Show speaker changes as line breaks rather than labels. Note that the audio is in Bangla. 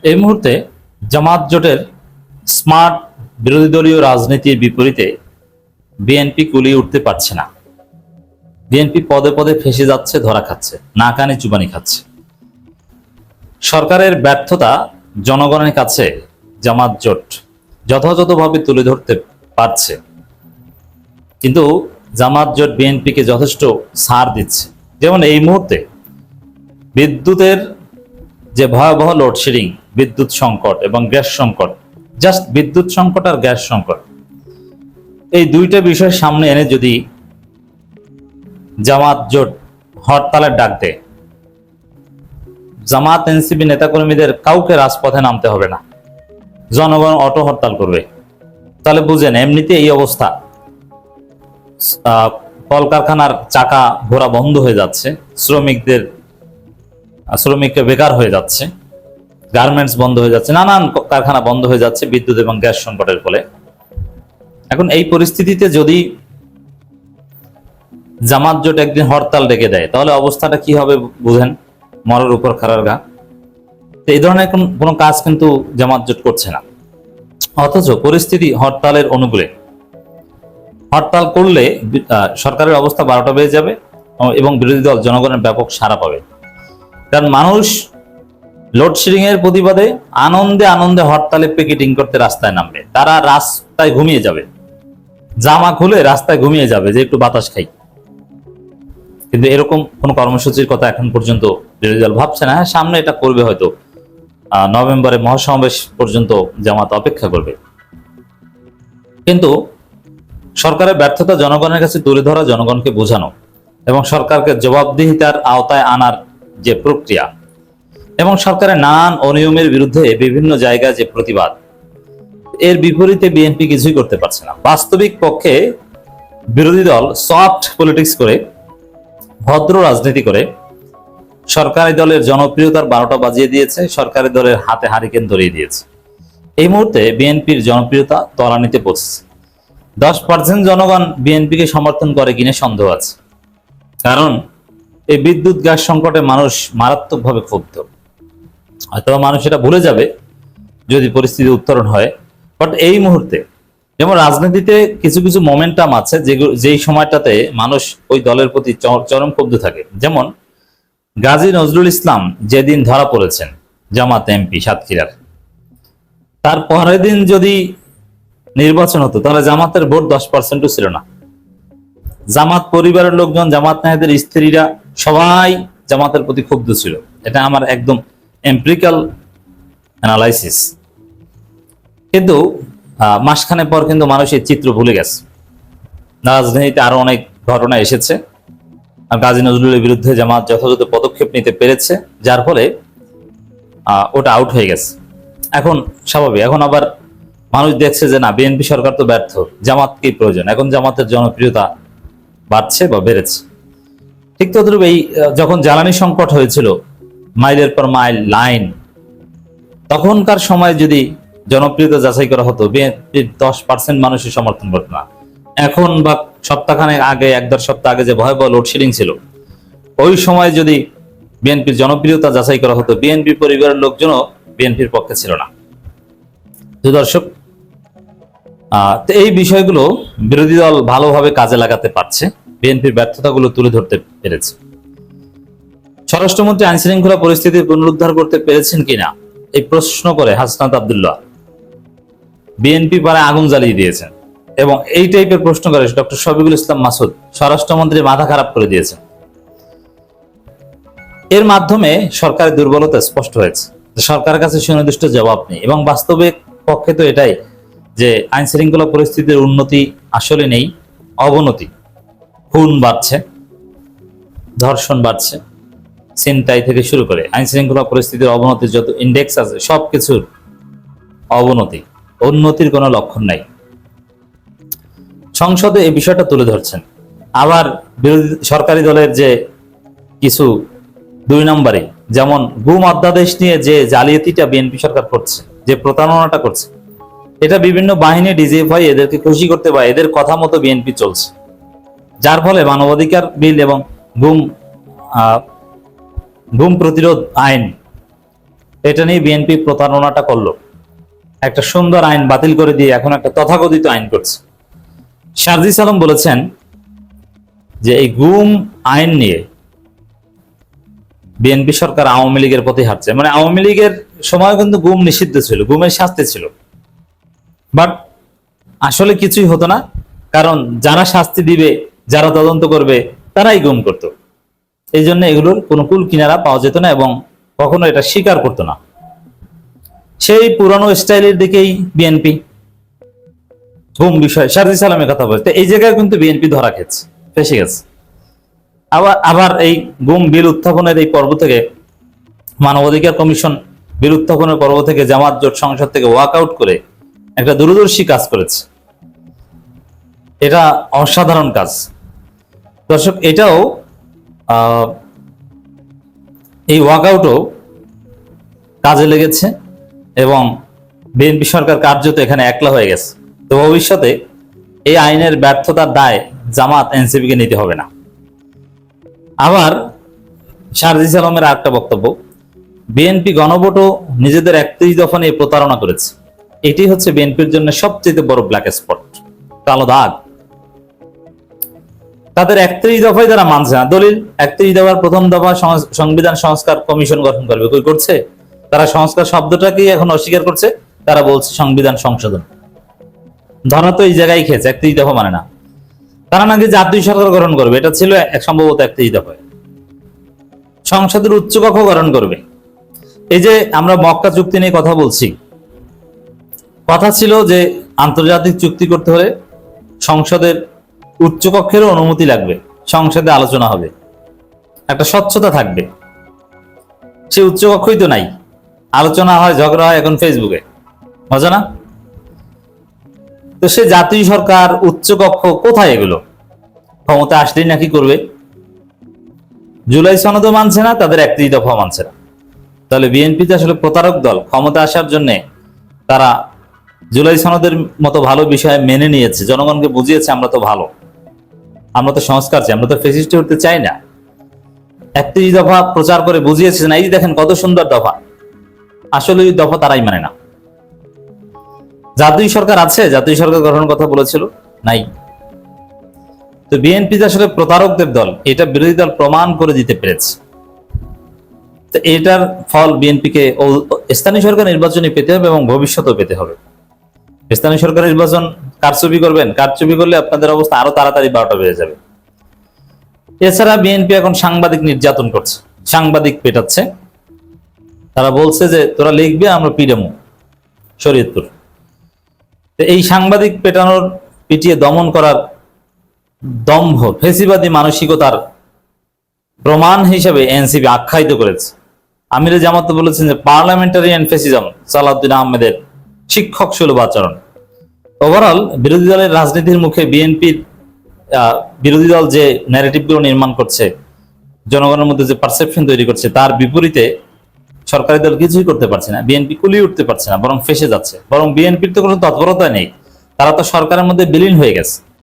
এই মুহূর্তে জামাত জোটের স্মার্ট বিরোধী দলীয় রাজনীতির বিপরীতে বিএনপি কুলিয়ে উঠতে পারছে না। বিএনপি পদে পদে ফেঁসে যাচ্ছে, ধরা খাচ্ছে, না কানে চুবানি খাচ্ছে। সরকারের ব্যর্থতা জনগণের কাছে জামাত জোট যথাযথভাবে তুলে ধরতে পারছে, কিন্তু জামাত জোট বিএনপিকে যথেষ্ট ছাড় দিচ্ছে। যেমন এই মুহূর্তে বিদ্যুতের যে ভয়াবহ লোডশেডিং, বিদ্যুৎ সংকট এবং গ্যাস সংকট, জাস্ট বিদ্যুৎ সংকট আর গ্যাস সংকট, এই দুইটা বিষয় সামনে এনে যদি জামাত জোট হরতালের ডাক দেয়, জামাত এনসিপি নেতাকর্মীদের কাউকে রাজপথে নামতে হবে না, জনগণ অটো হরতাল করবে। তাহলে বুঝেন, এমনিতে এই অবস্থা, কলকারখানার চাকা ঘোরা বন্ধ হয়ে যাচ্ছে, শ্রমিকরা বেকার হয়ে যাচ্ছে, গার্মেন্টস বন্ধ হয়ে যাচ্ছে, নানান কারখানা বন্ধ হয়ে যাচ্ছে বিদ্যুৎ এবং গ্যাস সংকটের ফলে। এখন এই পরিস্থিতিতে যদি জামাত জোট একদিন হরতাল ডেকে দেয়, তাহলে অবস্থাটা কি হবে বুঝেন, মরার উপর খাড়ার গা। এই ধরনের কোনো কাজ কিন্তু জামাত জোট করছে না, অথচ পরিস্থিতি হরতালের অনুকূলে। হরতাল করলে সরকারের অবস্থা 12টা বেজে যাবে এবং বিরোধী দল জনগণের ব্যাপক সাড়া পাবে। কারণ মানুষ লোডশেডিং এর প্রতিবাদে আনন্দে আনন্দে হরতালে পিকেটিং করতে রাস্তায় নামবে, তারা রাস্তায় ঘুমিয়ে যাবে, জামা খুলে রাস্তায় ঘুমিয়ে যাবে যে একটু বাতাস খাই। কিন্তু এরকম কোন কর্মসূচির কথা এখন পর্যন্ত বিরোধী দল ভাবছে না। হ্যাঁ, সামনে এটা করবে, হয়তো নভেম্বরে মহাসমাবেশ পর্যন্ত জামাত অপেক্ষা করবে। কিন্তু সরকারের ব্যর্থতা জনগণের কাছে তুলে ধরা, জনগণকে বোঝানো এবং সরকারকে জবাবদিহিতার আওতায় আনার যে প্রক্রিয়া এবং সরকারের নানান অনিয়মের বিরুদ্ধে বিভিন্ন জায়গায় যে প্রতিবাদ, এর বিপরীতে বিএনপি কিছুই করতে পারছে না। বাস্তবিক পক্ষে বিরোধী দল সফট পলিটিক্স করে, ভদ্র রাজনীতি করে সরকারি দলের জনপ্রিয়তার 12টা বাজিয়ে দিয়েছে, সরকারি দলের হাতে হারিকেন ধরিয়ে দিয়েছে। এই মুহূর্তে বিএনপির জনপ্রিয়তা তলানিতে পৌঁছেছে। 10% জনগণ বিএনপিকে সমর্থন করে কিনা সন্দেহ আছে, কারণ এই বিদ্যুৎ গ্যাস সংকটে মানুষ মারাত্মকভাবে ক্ষুব্ধ। হয়তো মানুষ এটা ভুলে যাবে যদি পরিস্থিতি উত্তরণ হয়, বাট এই মুহূর্তে যেমন রাজনীতিতে কিছু কিছু মোমেন্টাম আছে যেই সময়টাতে মানুষ ওই দলের প্রতি চরম ক্ষুব্ধ থাকে। যেমন গাজী নজরুল ইসলাম যেদিন ধরা পড়েছেন, জামাত এমপি সাতক্ষীরার, তার পরের দিন যদি নির্বাচন হতো তাহলে জামাতের ভোট 10%ও ছিল না। জামাত পরিবারের লোকজন, জামাত নেতাদের স্ত্রীরা সবাই জামাতের প্রতি ক্ষুব্ধ ছিল। এটা আমার একদম এমপিরিক্যাল অ্যানালাইসিস। কিন্তু মাসখানে পর কিন্তু মানুষ এই চিত্র ভুলে গেছে। রাজনীতিতে আরো অনেক ঘটনা এসেছে, আর গাজী নজরুলের বিরুদ্ধে জামাত যথাযথ পদক্ষেপ নিতে পেরেছে, যার ফলে ওটা আউট হয়ে গেছে। এখন স্বাভাবিক, এখন আবার মানুষ দেখছে যে না, বিএনপি সরকার তো ব্যর্থ, জামাতকেই প্রয়োজন। এখন জামাতের জনপ্রিয়তা বাড়ছে বা বেড়েছে। ঠিক তদ্রূপ এই যখন জ্বালানি সংকট হয়েছিল, মাইলের পর মাইল লাইন, তখনকার সময় যদি জনপ্রিয়তা যাচাই করা হতো, বিএনপির 10% মানুষের সমর্থন করত না। এখন বা সপ্তাহখানেক আগে, 1-1.5 সপ্তাহ আগে যে ভয়াবহ লোডশেডিং ছিল, ওই সময় যদি বিএনপির জনপ্রিয়তা যাচাই করা হতো, বিএনপি পরিবারের লোকজনও বিএনপির পক্ষে ছিল না। তো দর্শক, এই বিষয়গুলো বিরোধী দল ভালোভাবে কাজে লাগাতে পারছে, বিএনপির ব্যর্থতাগুলো তুলে ধরতে পেরেছে। স্বরাষ্ট্রমন্ত্রী আইন শৃঙ্খলা পরিস্থিতি পুনরুদ্ধার করতে পেরেছেন কিনা এই প্রশ্ন করে হাসনাত আব্দুল্লাহ বিএনপি পাড়ায় আগুন জ্বালিয়ে দিয়েছেন, এবং এই টাইপের প্রশ্ন করে ডক্টর শফিকুল ইসলাম মাসুদ স্বরাষ্ট্রমন্ত্রী মাথা খারাপ করে দিয়েছেন। এর মাধ্যমে সরকারের দুর্বলতা স্পষ্ট হয়েছে, সরকারের কাছে সুনির্দিষ্ট জবাব নেই। এবং বাস্তবিক পক্ষে তো এটাই যে আইন শৃঙ্খলা পরিস্থিতির উন্নতি আসলে নেই, অবনতি। খুন বাড়ছে, ধর্ষণ বাড়ছে, ছিনতাই থেকে শুরু করে আইন শৃঙ্খলা পরিস্থিতির অবনতির যত ইন্ডেক্স আছে সবকিছুর অবনতি, উন্নতির কোনো লক্ষণ নাই। সংসদে এই বিষয়টা তুলে ধরছেন। আবার বিরোধী সরকারি দলের যে কিছু 2 নম্বরে, যেমন গুম অধ্যাদেশ নিয়ে যে জালিয়াতিটা বিএনপি সরকার করছে, যে প্রতারণাটা করছে, এটা বিভিন্ন বাহিনী, ডিজিএফআই এদেরকে খুশি করতে বা এদের কথা মতো বিএনপি চলছে, যার ফলে মানবাধিকার বিল এবং গুম প্রতিরোধ আইন এটা নিয়ে বিএনপি প্রতারণাটা করলো, একটা সুন্দর আইন বাতিল করে দিয়ে এখন একটা তথাকথিত আইন করছে। সারজিস আলম বলেছেন যে এই গুম আইন নিয়ে বিএনপি সরকার আওয়ামী লীগের প্রতি হাঁটছে। মানে আওয়ামী লীগের সময় কিন্তু গুম নিষিদ্ধ ছিল, গুমের শাস্তি ছিল, বাট আসলে কিছুই হতো না, কারণ যারা শাস্তি দিবে, যারা তদন্ত করবে, তারাই গুম করত। এই জন্য এগুলোর কোনো কুল কিনারা পাওয়া যেত না এবং কখনো এটা স্বীকার করতো না। সেই পুরানো স্টাইলের দিকেই বিএনপি গুম বিষয় সারজিস আলমের কথা বলতে এই জায়গায় কিন্তু বিএনপি ধরা খেয়েছে, ফেসে গেছে। আবার এই গুম বিল উত্থাপনের এই পর্ব থেকে, মানবাধিকার কমিশন বিল উত্থাপনের পর্ব থেকে জামাত জোট সংসদ থেকে ওয়াক আউট করে একটা দূরদর্শী কাজ করেছে। এটা অসাধারণ কাজ দর্শক। এটাও এই ওয়াক আউটও কাজে লেগেছে এবং বিএনপি সরকার কার্যত এখানে একলা হয়ে গেছে। তো ভবিষ্যতে এই আইনের ব্যর্থতার দায় জামাত এনসিপিকে নিতে হবে না। আবার সারজিস আলমের আরেকটা বক্তব্য, বিএনপি গণভোটও নিজেদের 31 দফা নিয়ে প্রতারণা করেছে। এটি হচ্ছে বিএনপির জন্য সবচেয়ে বড় ব্ল্যাক স্পট, কালো দাগ। তাদের 31 দফায় তারা মানছে না। দলিল 31 দফার প্রথম দফা সংবিধান সংস্কার কমিশন গঠন করবে, কই করছে? তারা সংস্কার শব্দটাকে এখন অস্বীকার করছে, তারা বলছে সংবিধান সংশোধন। ধরা তো এই জায়গায় খেয়েছে, 31 দফা মানে না। তারা নাকি জাতীয় সরকার গঠন করবে, এটা ছিল সম্ভবত 31 দফায়। সংসদের উচ্চকক্ষ গঠন করবে। এই যে আমরা মক্কা চুক্তি নিয়ে কথা বলছি, কথা ছিল যে আন্তর্জাতিক চুক্তি করতে হলে সংসদের উচ্চকক্ষেরও অনুমতি লাগবে, সংসদে আলোচনা হবে, একটা স্বচ্ছতা থাকবে। সে উচ্চকক্ষই তো নাই, আলোচনা হয়, ঝগড়া হয় এখন ফেসবুকে, মজা না? তো সে জাতীয় সরকার, উচ্চকক্ষ কোথায়? এগুলো ক্ষমতা আসলেই নাকি করবে। জুলাই সনদও মানছে না, তাদের 31 দফা মানছে না। তাহলে বিএনপি তো আসলে প্রতারক দল। ক্ষমতা আসার জন্য তারা জুলাই সনদের মতো ভালো বিষয় মেনে নিয়েছে, জনগণকে বুঝিয়েছে আমরা তো ভালো, আমরা তো সংস্কার চাই, আমরা তো ফ্যাসিস্ট হতে চাই না। 31 দফা প্রচার করে বুঝিয়েছে না, এই যে দেখেন কত সুন্দর দফা। আসলে ওই দফা তারাই মানে না। জাতীয় সরকার আছে, জাতীয় সরকার গঠনের কথা বলেছিল, নাই। তো বিএনপি আসলে প্রতারকদের দল, এটা বিরোধী দল প্রমাণ করে দিতে পেরেছে। তো এটার ফল বিএনপিকে স্থানীয় সরকার নির্বাচনে পেতে হবে এবং ভবিষ্যতেও পেতে হবে। স্থানীয় সরকার নির্বাচন কারচুপি করবেন, কারচুপি করলে আপনাদের অবস্থা আরো তাড়াতাড়ি 12টা বেজে যাবে। এছাড়া বিএনপি এখন সাংবাদিক নির্যাতন করছে, সাংবাদিক পেটাচ্ছে। তারা বলছে যে তোরা লিখবে, আমরা পিটামু শরীয়তপুর। এই সাংবাদিক পেটানোর, পিটিয়ে দমন করার দম্ভ, ফেসিবাদী মানসিকতার প্রমাণ হিসেবে এনসিপি আখ্যায়িত করেছে। আমিরে জামাত বলেছেন যে পার্লামেন্টারিয়ান ফেসিজম সালাউদ্দিন আহমেদের শিক্ষক সুলভ আচরণ। ওভারঅল বিরোধী দলের রাজনীতির মুখে বিএনপির বিরোধী দল যে ন্যারেটিভগুলো নির্মাণ করছে, জনগণের মধ্যে যে পারসেপশন তৈরি করছে, তার বিপরীতে সরকারি দল কিছুই করতে পারছে না। বিএনপি কুলিয়ে উঠতে পারছে না, বরং ফেসে যাচ্ছে। বরং বিএনপির তো কোনো তৎপরতা নেই, তারা তো সরকারের মধ্যে বিলীন হয়ে গেছে।